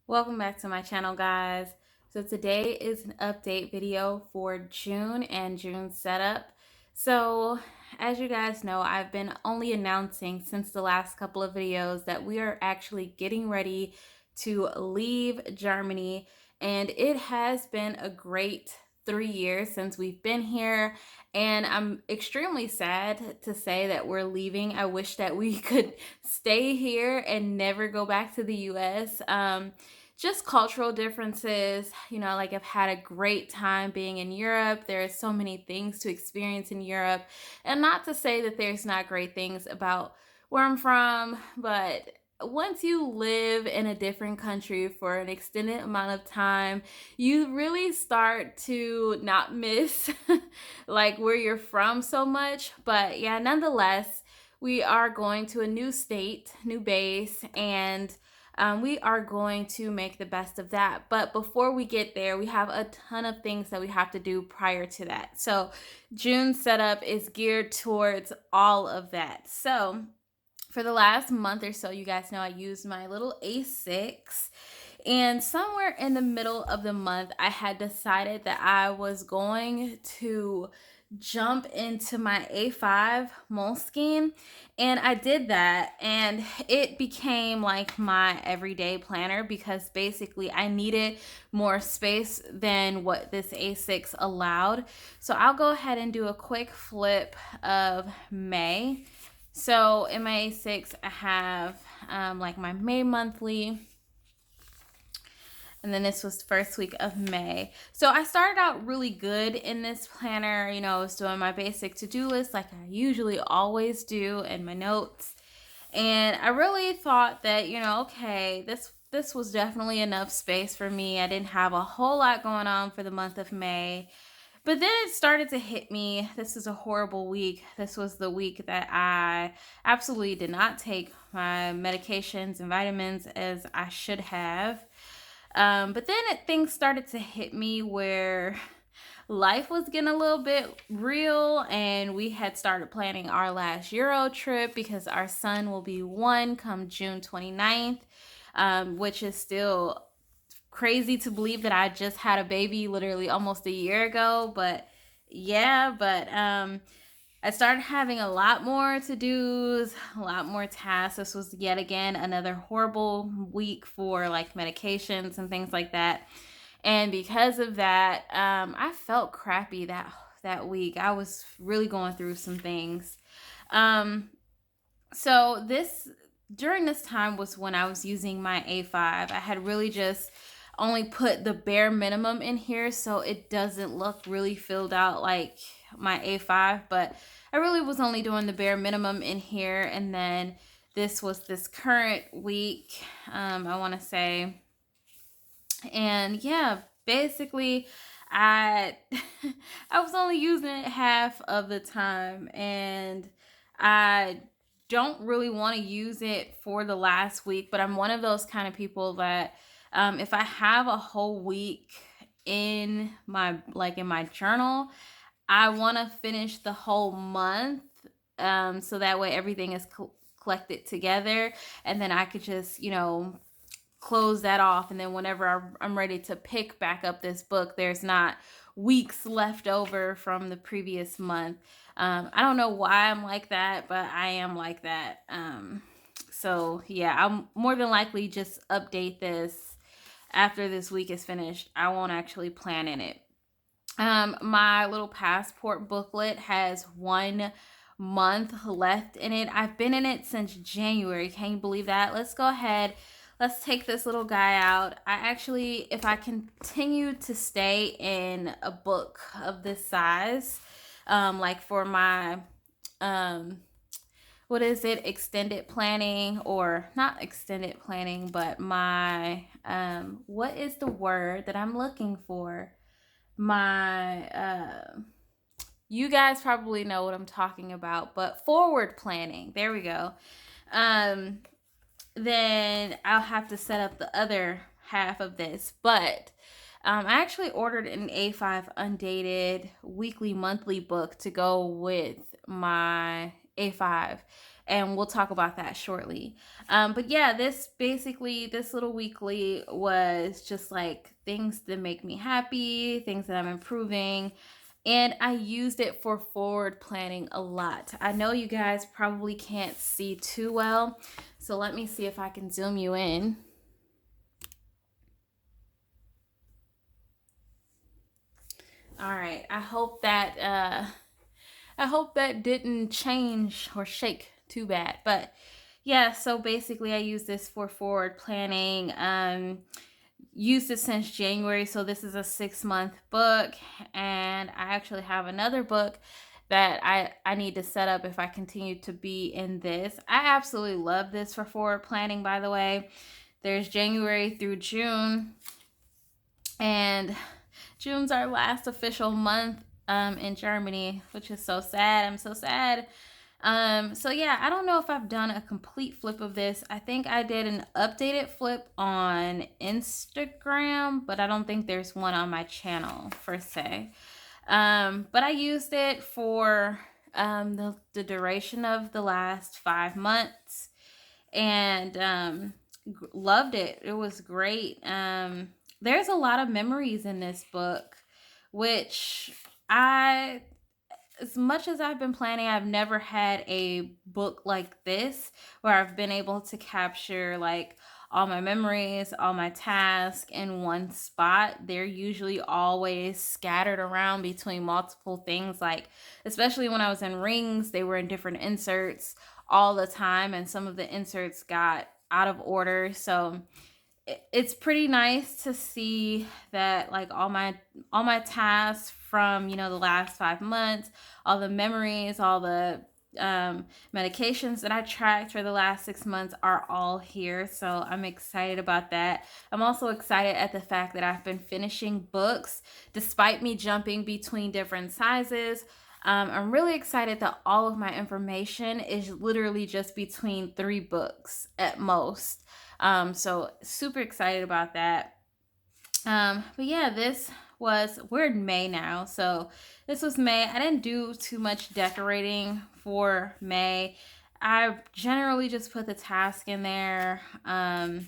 Welcome back to my channel, guys. So today is an update video for June and June setup. So as you guys know, I've been only announcing since the last couple of videos that we are actually getting ready to leave Germany, and it has been a great 3 years since we've been here, and I'm extremely sad to say that we're leaving. I wish that we could stay here and never go back to the US. Just cultural differences. Like, I've had a great time being in Europe. There are so many things to experience in Europe. And not to say that there's not great things about where I'm from, but once you live in a different country for an extended amount of time, you really start to not miss like where you're from so much. But yeah, nonetheless, we are going to a new state, new base, and we are going to make the best of that. But before we get there, we have a ton of things that we have to do prior to that. So June's setup is geared towards all of that. So for the last month or so, you guys know I used my little A6. And somewhere in the middle of the month, I had decided that I was going to jump into my A5 Moleskine, and I did that, and it became like my everyday planner because basically I needed more space than what this A6 allowed. So I'll go ahead and do a quick flip of May. So in my A6, I have like my May monthly, and then this was the first week of May. So I started out really good in this planner. I was doing my basic to-do list like I usually always do in my notes. And I really thought that, okay, this was definitely enough space for me. I didn't have a whole lot going on for the month of May. But then it started to hit me. This is a horrible week. This was the week that I absolutely did not take my medications and vitamins as I should have. But then things started to hit me where life was getting a little bit real, and we had started planning our last Euro trip because our son will be 1 come June 29th, which is still crazy to believe that I just had a baby literally almost a year ago. But yeah, I started having a lot more to-dos, a lot more tasks. This was yet again another horrible week for like medications and things like that. And because of that, I felt crappy that week. I was really going through some things. So this during this time was when I was using my A5. I had really just only put the bare minimum in here so it doesn't look really filled out like my A5, but I really was only doing the bare minimum in here. And then this was this current week, I want to say. And yeah, basically I I was only using it half of the time, and I don't really want to use it for the last week. But I'm one of those kind of people that if I have a whole week in my journal, I want to finish the whole month, so that way everything is collected together, and then I could just close that off. And then whenever I'm ready to pick back up this book, there's not weeks left over from the previous month. I don't know why I'm like that, but I am like that. So yeah, I'll more than likely just update this after this week is finished. I won't actually plan in it. My little passport booklet has 1 month left in it. I've been in it since January. Can you believe that? Let's go ahead. Let's take this little guy out. If I continue to stay in a book of this size, like for my, what is it, extended planning, or not extended planning, but my, what is the word that I'm looking for? My You guys probably know what I'm talking about, but forward planning. There we go. Um, then I'll have to set up the other half of this. But I actually ordered an A5 undated weekly monthly book to go with my A5, and we'll talk about that shortly. But yeah, this little weekly was just like things that make me happy, things that I'm improving. And I used it for forward planning a lot. I know you guys probably can't see too well, so let me see if I can zoom you in. All right. I hope that didn't change or shake too bad. But yeah, so basically I use this for forward planning. Used it since January, so this is a 6-month book, and I actually have another book that I need to set up if I continue to be in this. I absolutely love this for forward planning, by the way. There's January through June, and June's our last official month in Germany, which is so sad. I'm so sad. So yeah, I don't know if I've done a complete flip of this. I think I did an updated flip on Instagram, but I don't think there's one on my channel per se. But I used it for the duration of the last 5 months, and loved it. It was great. There's a lot of memories in this book, which I, as much as I've been planning, I've never had a book like this where I've been able to capture like all my memories, all my tasks in one spot. They're usually always scattered around between multiple things, like especially when I was in rings, they were in different inserts all the time, and some of the inserts got out of order. So it's pretty nice to see that like all my tasks from the last 5 months, all the memories, all the medications that I tracked for the last 6 months are all here. So I'm excited about that. I'm also excited at the fact that I've been finishing books despite me jumping between different sizes. I'm really excited that all of my information is literally just between 3 books at most. So super excited about that. But yeah, we're in May now. So this was May. I didn't do too much decorating for May. I generally just put the task in there. And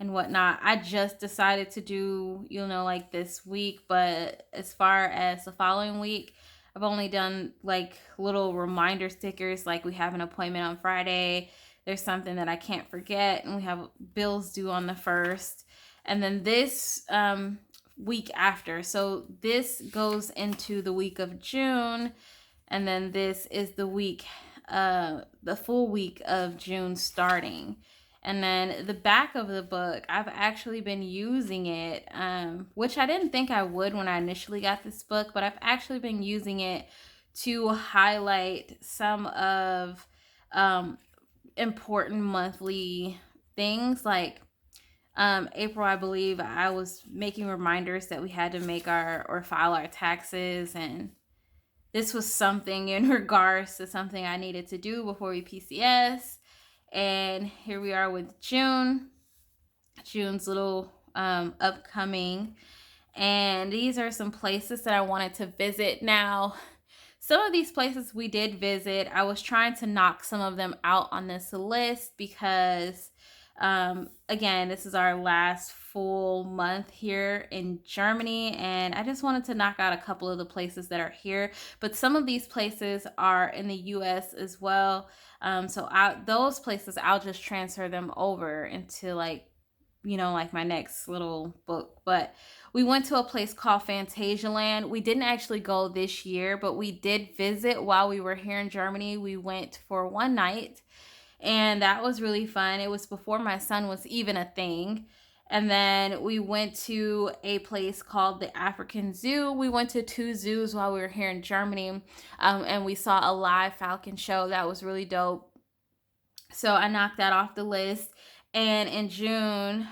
whatnot. I just decided to do, like this week, but as far as the following week, I've only done like little reminder stickers, like we have an appointment on Friday, there's something that I can't forget, and we have bills due on the 1st. And then this week after. So this goes into the week of June, and then this is the full week of June starting. And then the back of the book, I've actually been using it, which I didn't think I would when I initially got this book, but I've actually been using it to highlight some of important monthly things. Like April, I believe, I was making reminders that we had to make or file our taxes, and this was something in regards to something I needed to do before we PCS. And here we are with June's little upcoming. And these are some places that I wanted to visit. Now, some of these places we did visit. I was trying to knock some of them out on this list because, again, this is our last full month here in Germany, and I just wanted to knock out a couple of the places that are here. But some of these places are in the US as well. So those places, I'll just transfer them over into like my next little book. But we went to a place called Phantasialand. We didn't actually go this year, but we did visit while we were here in Germany. We went for one night, and that was really fun. It was before my son was even a thing. And then we went to a place called the African Zoo. We went to 2 zoos while we were here in Germany, and we saw a live falcon show. That was really dope. So I knocked that off the list. And in June,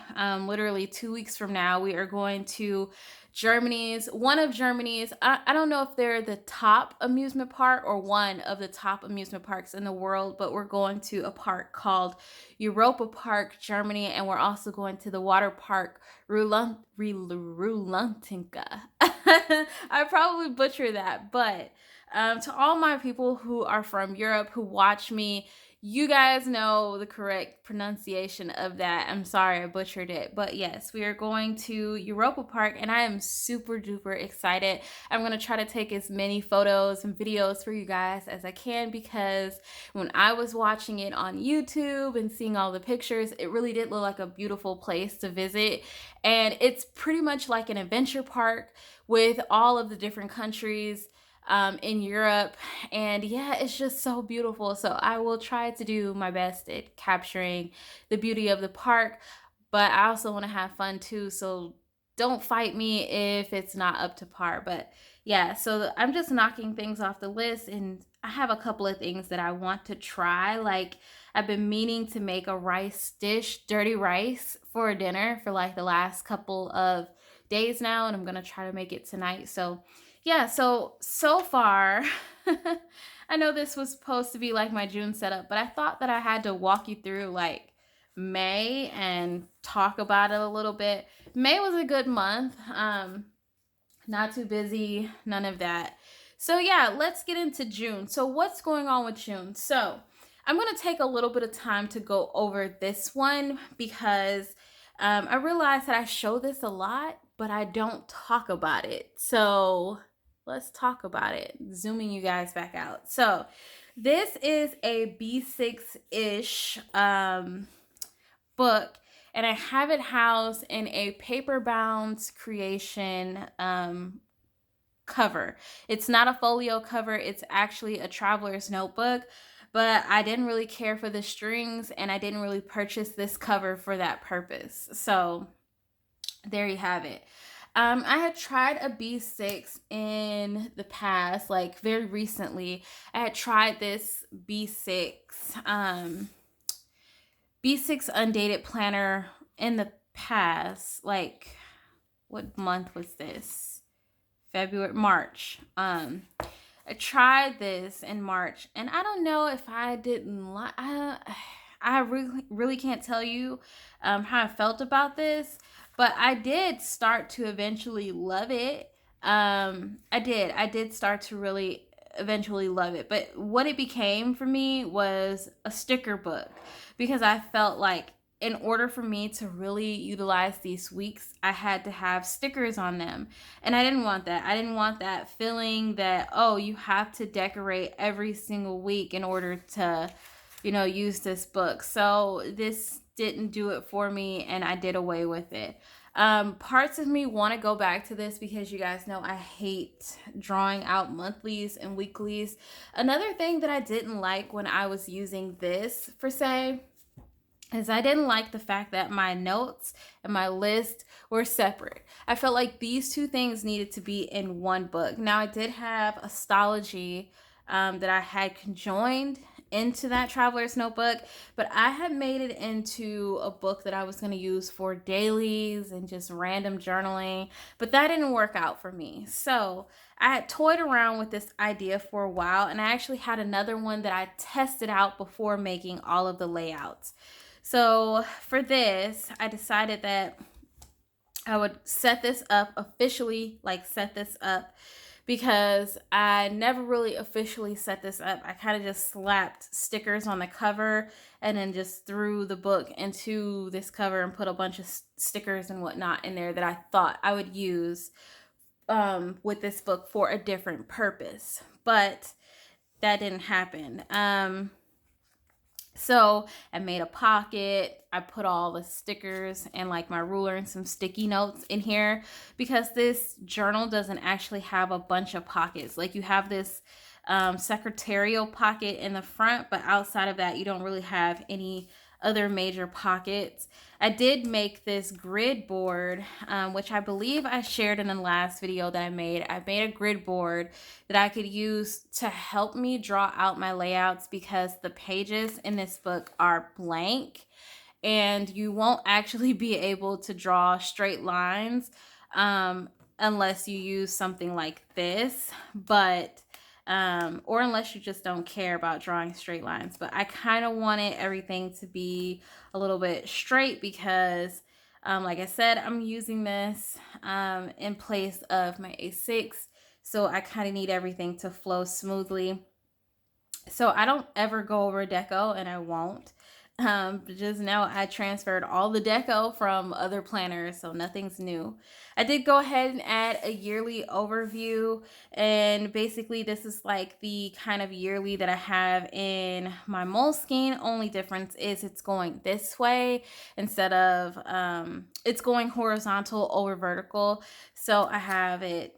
literally 2 weeks from now, we are going to one of Germany's, I don't know if they're the top amusement park or one of the top amusement parks in the world, but we're going to a park called Europa Park, Germany, and we're also going to the water park Rulantinka. I probably butcher that, but to all my people who are from Europe who watch me, you guys know the correct pronunciation of that. I'm sorry I butchered it. But yes, we are going to Europa Park and I am super duper excited. I'm going to try to take as many photos and videos for you guys as I can, because when I was watching it on YouTube and seeing all the pictures, it really did look like a beautiful place to visit. And it's pretty much like an adventure park with all of the different countries in Europe. And yeah, it's just so beautiful. So I will try to do my best at capturing the beauty of the park, but I also want to have fun too. So don't fight me if it's not up to par. But yeah, so I'm just knocking things off the list, and I have a couple of things that I want to try. Like, I've been meaning to make a rice dish, dirty rice, for dinner for like the last couple of days now, and I'm gonna try to make it tonight. So yeah, so far, I know this was supposed to be like my June setup, but I thought that I had to walk you through like May and talk about it a little bit. May was a good month. Not too busy, none of that. So yeah, let's get into June. So what's going on with June? So I'm going to take a little bit of time to go over this one, because I realize that I show this a lot, but I don't talk about it. So let's talk about it. Zooming you guys back out. So this is a B6-ish book, and I have it housed in a paper bound creation cover. It's not a folio cover, it's actually a traveler's notebook, but I didn't really care for the strings and I didn't really purchase this cover for that purpose. So there you have it. I had tried a B6 in the past, like very recently. I had tried this B6 undated planner in the past. Like, what month was this? February, March. I tried this in March, and I don't know if I didn't like. I really can't tell you how I felt about this, but I did start to eventually love it. I did start to really eventually love it, but what it became for me was a sticker book, because I felt like in order for me to really utilize these weeks, I had to have stickers on them. And I didn't want that. I didn't want that feeling that, oh, you have to decorate every single week in order to, use this book. So this didn't do it for me, and I did away with it. Parts of me want to go back to this, because you guys know I hate drawing out monthlies and weeklies. Another thing that I didn't like when I was using this, for say, is I didn't like the fact that my notes and my list were separate. I felt like these two things needed to be in one book. Now, I did have astrology that I had conjoined into that traveler's notebook, but I had made it into a book that I was going to use for dailies and just random journaling, but that didn't work out for me. So I had toyed around with this idea for a while, and I actually had another one that I tested out before making all of the layouts. So for this, I decided that I would set this up officially, because I never really officially set this up. I kind of just slapped stickers on the cover and then just threw the book into this cover and put a bunch of stickers and whatnot in there that I thought I would use with this book for a different purpose. But that didn't happen. So I made a pocket. I put all the stickers and like my ruler and some sticky notes in here, because this journal doesn't actually have a bunch of pockets. Like, you have this secretarial pocket in the front, but outside of that, you don't really have any other major pockets. I did make this grid board, which I believe I shared in the last video that I made. I made a grid board that I could use to help me draw out my layouts, because the pages in this book are blank. and you won't actually be able to draw straight lines unless you use something like this, but or unless you just don't care about drawing straight lines. But I kind of wanted everything to be a little bit straight because like I said, I'm using this in place of my A6, so I kind of need everything to flow smoothly. So I don't ever go over deco, and I won't. Just now I transferred all the deco from other planners, so nothing's new. I did go ahead and add a yearly overview, and basically this is like the kind of yearly that I have in my Moleskine. Only difference is it's going this way instead of it's going horizontal over vertical. So I have it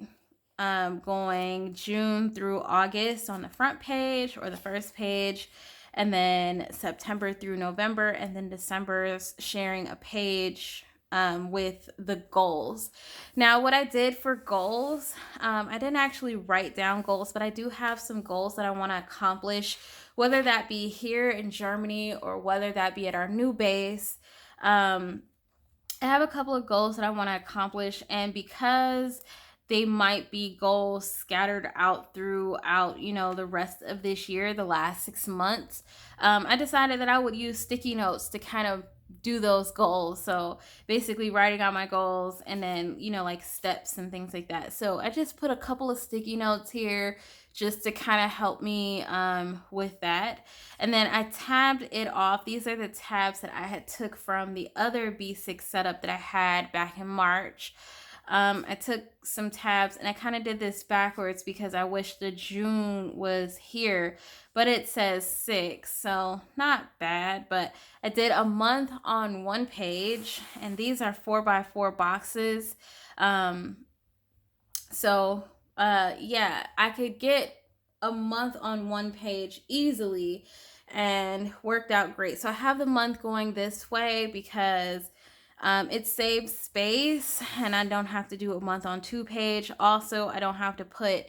going June through August on the front page or the first page, and then September through November, and then December's sharing a page with the goals. Now, what I did for goals, I didn't actually write down goals, but I do have some goals that I want to accomplish, whether that be here in Germany or whether that be at our new base. I have a couple of goals that I want to accomplish, and because they might be goals scattered out throughout, the rest of this year, the last 6 months, I decided that I would use sticky notes to kind of do those goals. So basically writing out my goals and then, like steps and things like that. So I just put a couple of sticky notes here just to kind of help me with that. And then I tabbed it off. These are the tabs that I had took from the other B6 setup that I had back in March. I took some tabs and I kind of did this backwards because I wish the June was here, but it says 6, so not bad. But I did a month on one page, and these are 4x4 boxes. Yeah, I could get a month on one page easily and worked out great. So I have the month going this way because it saves space and I don't have to do a month on 2 page. Also, I don't have to put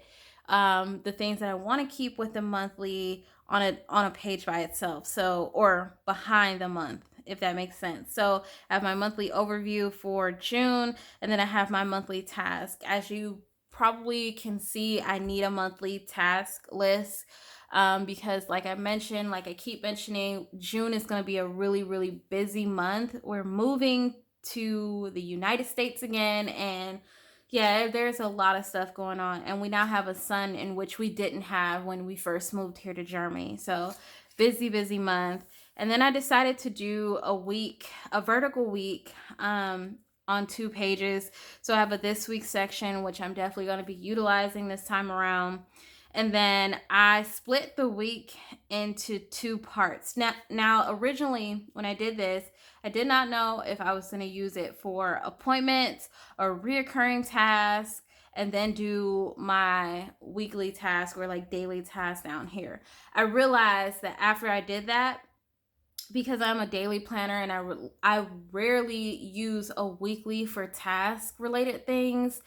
the things that I want to keep with the monthly on a page by itself. So, or behind the month, if that makes sense. So I have my monthly overview for June, and then I have my monthly task. As you probably can see, I need a monthly task list because like I keep mentioning, June is going to be a really, really busy month. We're moving to the United States again, and yeah, there's a lot of stuff going on, and we now have a son, in which we didn't have when we first moved here to Germany. So busy month. And then I decided to do a vertical week on 2 pages. So I have a this week section, which I'm definitely going to be utilizing this time around. And then I split the week into 2 parts. Now, originally, when I did this, I did not know if I was going to use it for appointments or reoccurring tasks, and then do my weekly task or like daily task down here. I realized that after I did that, because I'm a daily planner and I rarely use a weekly for task related things,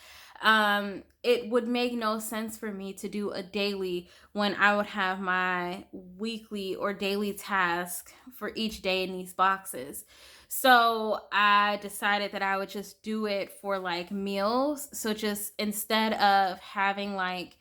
it would make no sense for me to do a daily when I would have my weekly or daily task for each day in these boxes. So I decided that I would just do it for like meals. So just instead of having like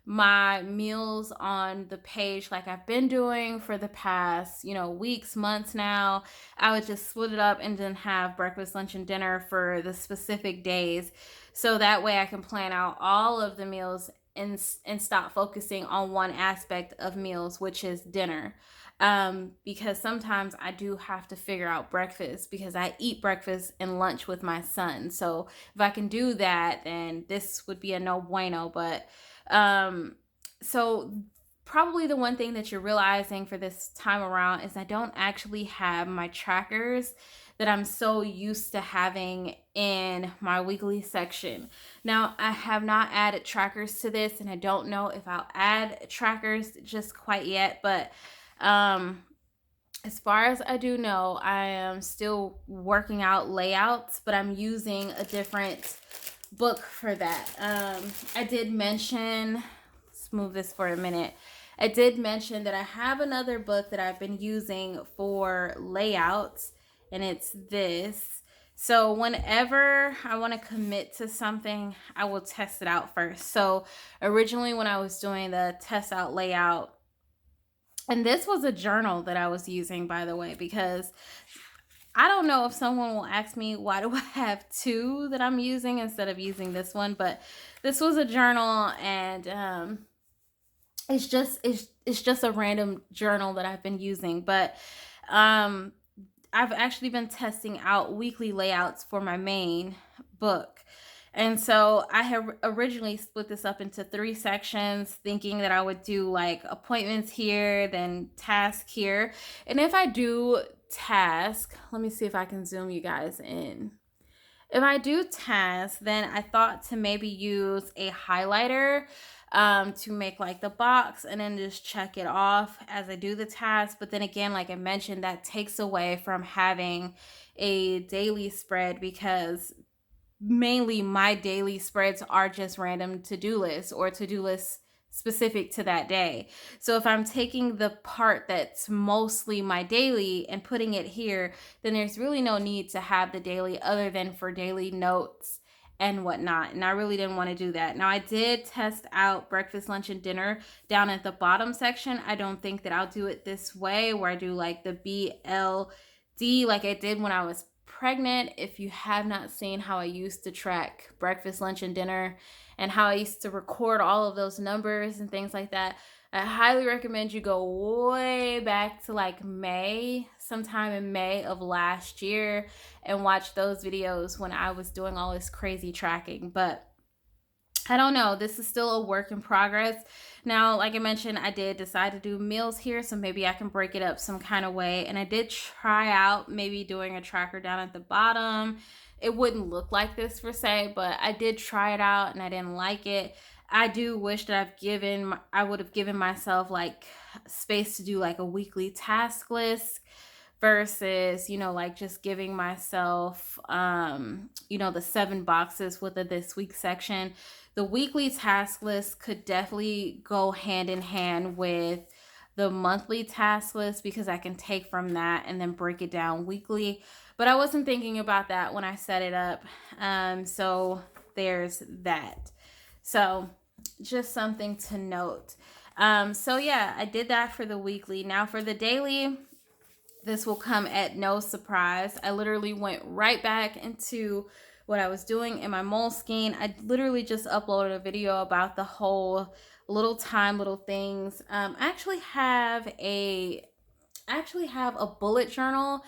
my meals on the page like I've been doing for the past, weeks, months now, I would just split it up and then have breakfast, lunch, and dinner for the specific days. So that way I can plan out all of the meals and stop focusing on one aspect of meals, which is dinner. Because sometimes I do have to figure out breakfast because I eat breakfast and lunch with my son. So if I can do that, then this would be a no bueno. But so probably the one thing that you're realizing for this time around is I don't actually have my trackers that I'm so used to having in my weekly section. Now, I have not added trackers to this, and I don't know if I'll add trackers just quite yet, but as far as I do know, I am still working out layouts, but I'm using a different book for that. I did mention, let's move this for a minute. I did mention that I have another book that I've been using for layouts, and it's this. So whenever I want to commit to something, I will test it out first. So originally when I was doing the test out layout, and this was a journal that I was using, by the way, because I don't know if someone will ask me why do I have two that I'm using instead of using this one, but this was a journal, and it's just a random journal that I've been using, but um I've actually been testing out weekly layouts for my main book. And so I have originally split this up into three sections, thinking that I would do like appointments here, then task here. And if I do task, let me see if I can zoom you guys in. If I do tasks, then I thought to maybe use a highlighter to make like the box and then just check it off as I do the task. But then again, like I mentioned, that takes away from having a daily spread, because mainly my daily spreads are just random to-do lists or to-do lists specific to that day. So if I'm taking the part that's mostly my daily and putting it here, then there's really no need to have the daily other than for daily notes and whatnot. And I really didn't want to do that. Now I did test out breakfast, lunch, and dinner down at the bottom section. I don't think that I'll do it this way where I do like the BLD like I did when I was pregnant. If you have not seen how I used to track breakfast, lunch, and dinner, and how I used to record all of those numbers and things like that, I highly recommend you go way back to like May, sometime in May of last year, and watch those videos when I was doing all this crazy tracking. But I don't know. This is still a work in progress. Now, like I mentioned, I did decide to do meals here, so maybe I can break it up some kind of way. And I did try out maybe doing a tracker down at the bottom. It wouldn't look like this per se, but I did try it out and I didn't like it. I do wish that I would have given myself like space to do like a weekly task list versus, like just giving myself, the 7 boxes with the this week section. The weekly task list could definitely go hand in hand with the monthly task list, because I can take from that and then break it down weekly. But I wasn't thinking about that when I set it up. So there's that. So just something to note. So yeah, I did that for the weekly. Now for the daily, this will come at no surprise. I literally went right back into what I was doing in my Moleskine. I literally just uploaded a video about the whole little time, little things. I actually have a bullet journal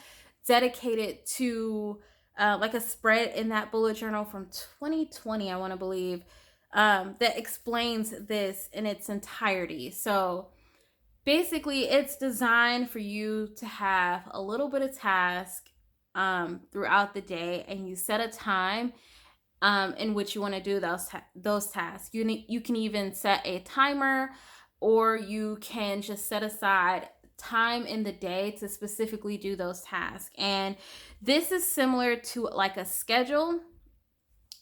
dedicated to like a spread in that bullet journal from 2020, I want to believe, that explains this in its entirety. So basically it's designed for you to have a little bit of task throughout the day, and you set a time in which you want to do those tasks. You can even set a timer, or you can just set aside time in the day to specifically do those tasks. And this is similar to like a schedule.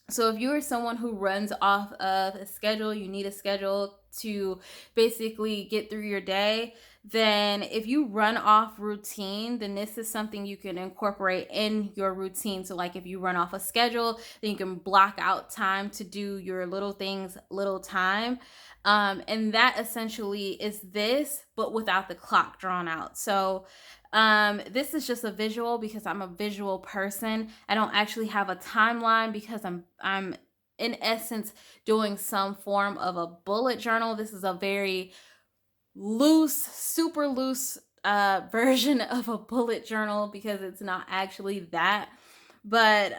So if you are someone who runs off of a schedule, you need a schedule to basically get through your day, then if you run off routine, then this is something you can incorporate in your routine. So like if you run off a schedule, then you can block out time to do your little things, little time. And that essentially is this, but without the clock drawn out. So this is just a visual because I'm a visual person. I don't actually have a timeline because I'm in essence doing some form of a bullet journal. This is a very loose, super loose version of a bullet journal because it's not actually that. But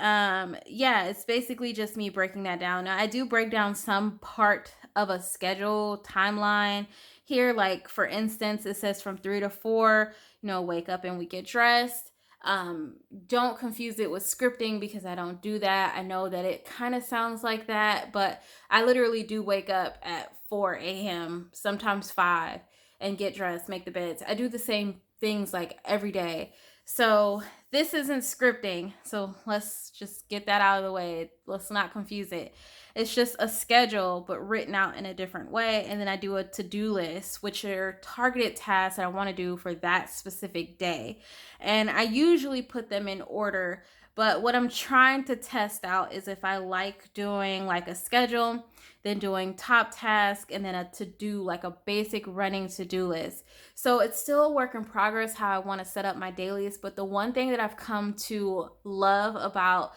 yeah, it's basically just me breaking that down. Now I do break down some part of a schedule timeline here. Like for instance, it says from 3 to 4, wake up and we get dressed. Don't confuse it with scripting because I don't do that. I know that it kind of sounds like that, but I literally do wake up at 4 a.m., sometimes 5, and get dressed, make the beds. I do the same things like every day. So this isn't scripting. So let's just get that out of the way. Let's not confuse it. It's just a schedule, but written out in a different way. And then I do a to-do list, which are targeted tasks that I want to do for that specific day. And I usually put them in order. But what I'm trying to test out is if I like doing like a schedule, then doing top task, and then a to-do, like a basic running to-do list. So it's still a work in progress how I want to set up my dailies. But the one thing that I've come to love about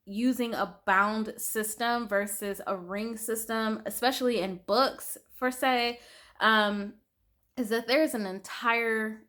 using a bound system versus a ring system, especially in books, for say, um, is that there's an entire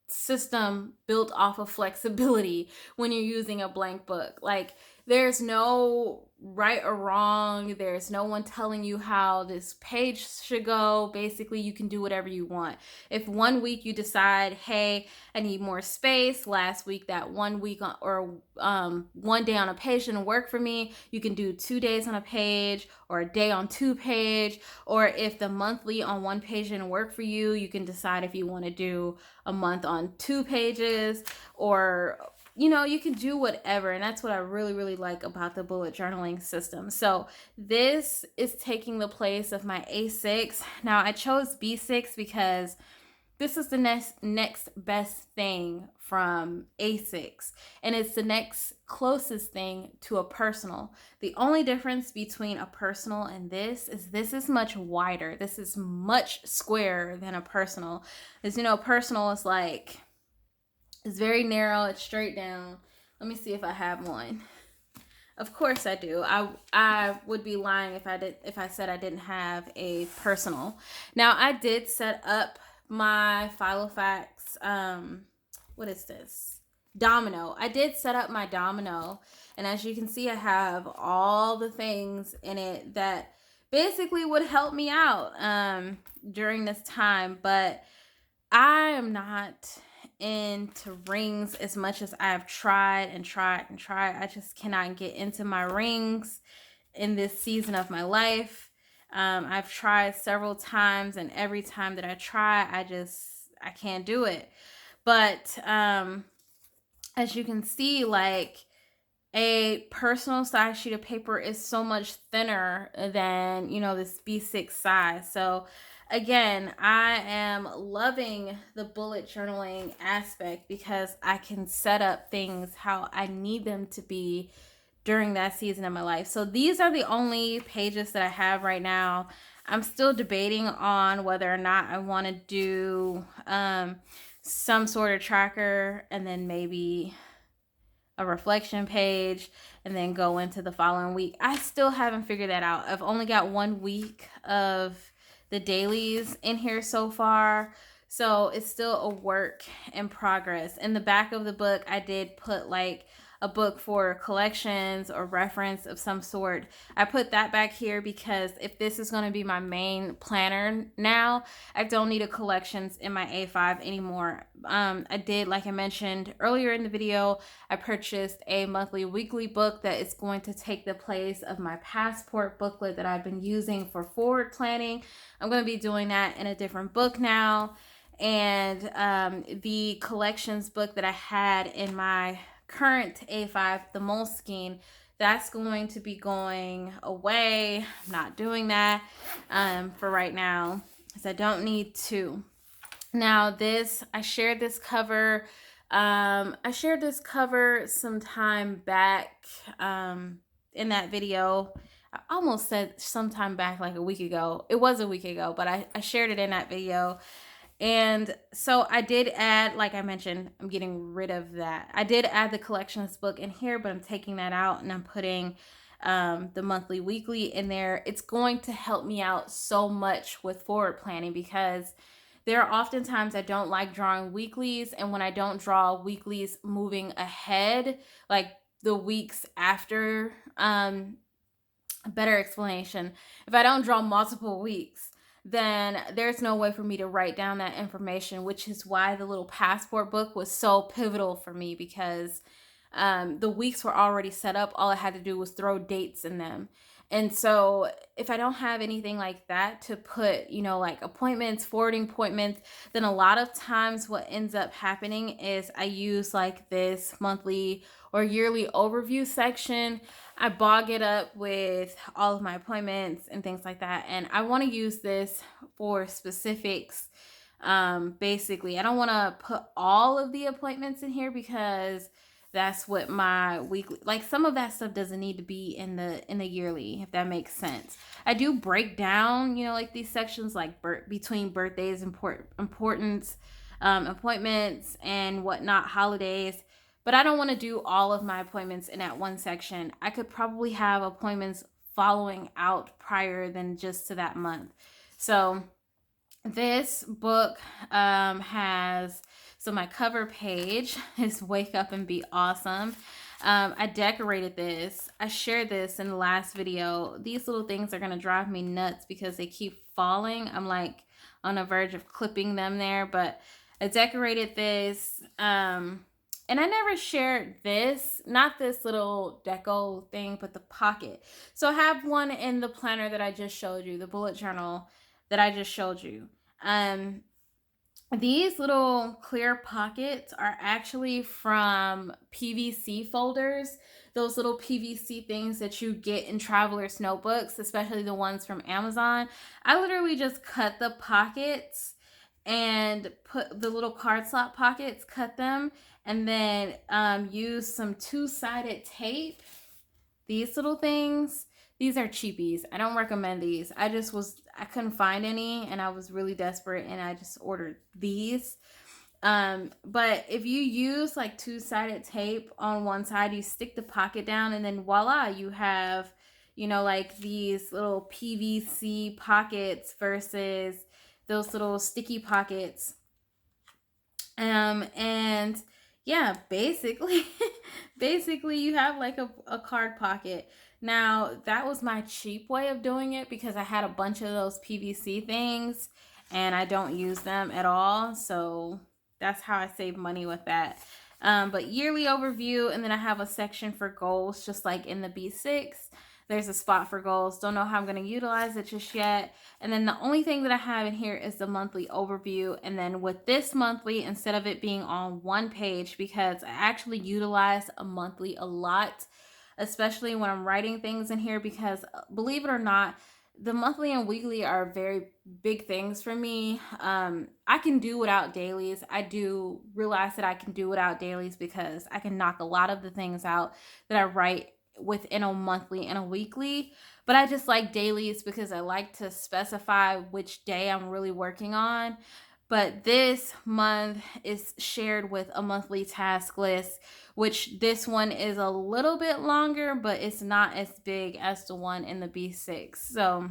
system built off of flexibility when you're using a blank book. Like, there's no right or wrong, there's no one telling you how this page should go. Basically, you can do whatever you want. If one week you decide, hey, I need more space, last week that 1 week or 1 day on a page didn't work for me, you can do 2 days on a page or a day on 2 page. Or if the monthly on 1 page didn't work for you, you can decide if you want to do a month on 2 pages, or you can do whatever. And that's what I really, really like about the bullet journaling system. So this is taking the place of my A6. Now I chose B6 because this is the next best thing from A6, and it's the next closest thing to a personal. The only difference between a personal and this is much wider. This is much squarer than a personal. As you know, personal is like, it's very narrow, it's straight down. Let me see if I have one. Of course I do. I would be lying if I said I didn't have a personal. Now I did set up my Filofax, what is this? Domino. I did set up my Domino, and as you can see, I have all the things in it that basically would help me out during this time. But I am not into rings as much as I've tried and tried and tried. I just cannot get into my rings in this season of my life. I've tried several times, and every time that I try, I can't do it. But as you can see, like, a personal size sheet of paper is so much thinner than, this B6 size. So again, I am loving the bullet journaling aspect because I can set up things how I need them to be during that season of my life. So these are the only pages that I have right now. I'm still debating on whether or not I want to do some sort of tracker, and then maybe a reflection page, and then go into the following week. I still haven't figured that out. I've only got 1 week of the dailies in here so far, so it's still a work in progress. In the back of the book, I did put like a book for collections or reference of some sort. I put that back here because if this is going to be my main planner now, I don't need a collections in my A5 anymore. I did, like I mentioned earlier in the video, I purchased a monthly weekly book that is going to take the place of my passport booklet that I've been using for forward planning. I'm going to be doing that in a different book now. And the collections book that I had in my current A5, the Moleskine, that's going to be going away. I'm not doing that for right now because I don't need to. Now this, I shared this cover some time back in that video. I almost said sometime back, like a week ago. It was a week ago, but I shared it in that video. And so I did add, like I mentioned, I'm getting rid of that. I did add the collections book in here, but I'm taking that out and I'm putting the monthly weekly in there. It's going to help me out so much with forward planning because there are often times I don't like drawing weeklies, and when I don't draw weeklies moving ahead, like the weeks after, a better explanation, if I don't draw multiple weeks, then there's no way for me to write down that information, which is why the little passport book was so pivotal for me because the weeks were already set up. All I had to do was throw dates in them. And so if I don't have anything like that to put, like appointments, forwarding appointments, then a lot of times what ends up happening is I use like this monthly or yearly overview section. I bog it up with all of my appointments and things like that. And I want to use this for specifics. Basically, I don't want to put all of the appointments in here because that's what my weekly, like some of that stuff doesn't need to be in the yearly, if that makes sense. I do break down, like these sections, like between birthdays, importance, appointments and whatnot, holidays. But I don't want to do all of my appointments in that one section. I could probably have appointments following out prior than just to that month. So this book has, so my cover page is Wake Up and Be Awesome. I decorated this. I shared this in the last video. These little things are going to drive me nuts because they keep falling. I'm like on the verge of clipping them there, but I decorated this. And I never shared this, not this little deco thing, but the pocket. So I have one in the planner that I just showed you, the bullet journal that I just showed you. These little clear pockets are actually from PVC folders. Those little PVC things that you get in traveler's notebooks, especially the ones from Amazon. I literally just cut the pockets and put the little card slot pockets, cut them, and then use some two-sided tape. These little things, these are cheapies. I don't recommend these. I couldn't find any and I was really desperate and I just ordered these. But if you use like two-sided tape on one side, you stick the pocket down and then voila, you have, like these little PVC pockets versus those little sticky pockets. And yeah, basically, basically you have like a card pocket. Now, that was my cheap way of doing it because I had a bunch of those PVC things and I don't use them at all. So that's how I save money with that. But yearly overview, and then I have a section for goals, just like in the B6. There's a spot for goals. Don't know how I'm going to utilize it just yet. And then the only thing that I have in here is the monthly overview. And then with this monthly, instead of it being on one page, because I actually utilize a monthly a lot, especially when I'm writing things in here, because believe it or not, the monthly and weekly are very big things for me. I can do without dailies. I do realize that I can do without dailies because I can knock a lot of the things out that I write within a monthly and a weekly. But I just like dailies because I like to specify which day I'm really working on. But this month is shared with a monthly task list, which this one is a little bit longer, but it's not as big as the one in the B6. So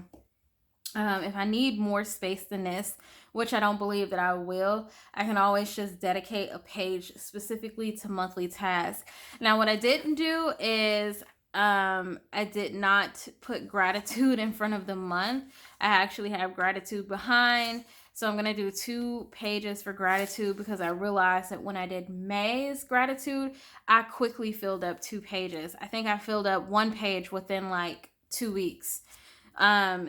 if I need more space than this, which I don't believe that I will, I can always just dedicate a page specifically to monthly tasks. Now, what I didn't do is I did not put gratitude in front of the month. I actually have gratitude behind. So I'm going to do 2 pages for gratitude because I realized that when I did May's gratitude, I quickly filled up 2 pages. I think I filled up 1 page within like 2 weeks.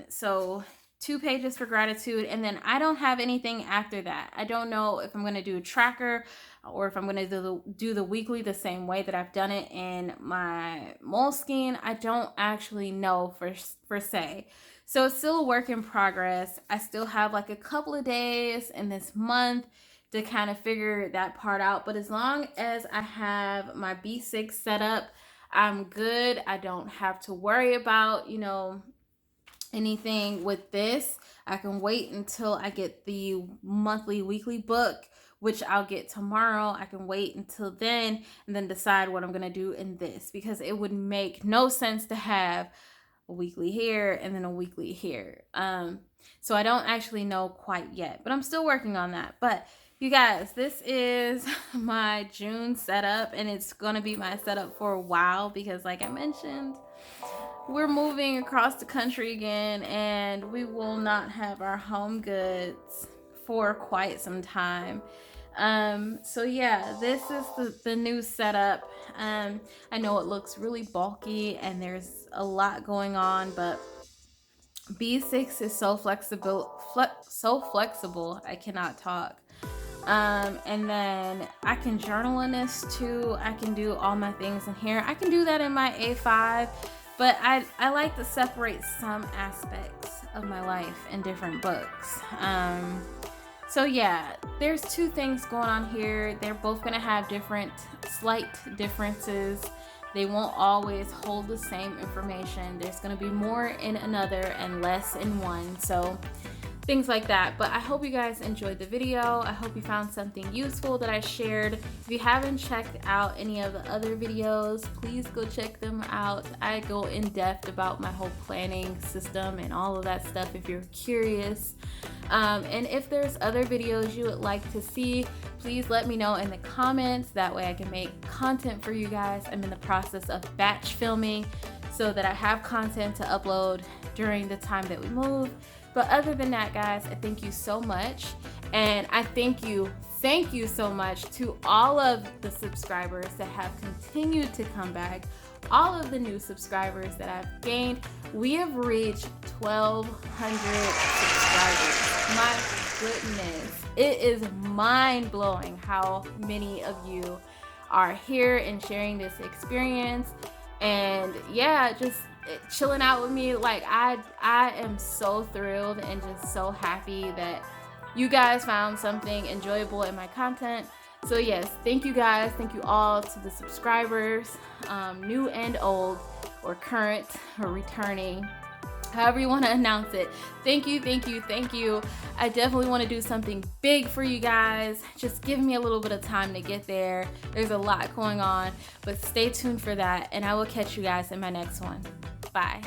So 2 pages for gratitude, and then I don't have anything after that. I don't know if I'm going to do a tracker or if I'm going to do the weekly the same way that I've done it in my Moleskine. I don't actually know for say. So it's still a work in progress. I still have like a couple of days in this month to kind of figure that part out. But as long as I have my B6 set up, I'm good. I don't have to worry about, anything with this. I can wait until I get the monthly weekly book, which I'll get tomorrow. I can wait until then and then decide what I'm going to do in this, because it would make no sense to have a weekly here and then a weekly here. So I don't actually know quite yet, but I'm still working on that. But you guys, this is my June setup, and it's going to be my setup for a while because, like I mentioned, we're moving across the country again, and we will not have our home goods for quite some time. So yeah, this is the new setup. I know it looks really bulky and there's a lot going on, but B6 is so flexible. I cannot talk. And then I can journal in this too. I can do all my things in here. I can do that in my A5, but I like to separate some aspects of my life in different books. So yeah, there's two things going on here. They're both gonna have slight differences. They won't always hold the same information. There's gonna be more in another and less in one. So things like that. But I hope you guys enjoyed the video. I hope you found something useful that I shared. If you haven't checked out any of the other videos, please go check them out. I go in depth about my whole planning system and all of that stuff if you're curious. And if there's other videos you would like to see, please let me know in the comments. That way I can make content for you guys. I'm in the process of batch filming so that I have content to upload during the time that we move. But other than that, guys, I thank you so much. And I thank you so much to all of the subscribers that have continued to come back, all of the new subscribers that I've gained. We have reached 1,200 subscribers. My goodness, it is mind-blowing how many of you are here and sharing this experience. And yeah, just chilling out with me. Like I am so thrilled and just so happy that you guys found something enjoyable in my content. So yes, thank you guys. Thank you all to the subscribers, new and old, or current or returning, however you want to announce it. Thank you. I definitely want to do something big for you guys. Just give me a little bit of time to get there. There's a lot going on, but stay tuned for that, and I will catch you guys in my next one. Bye.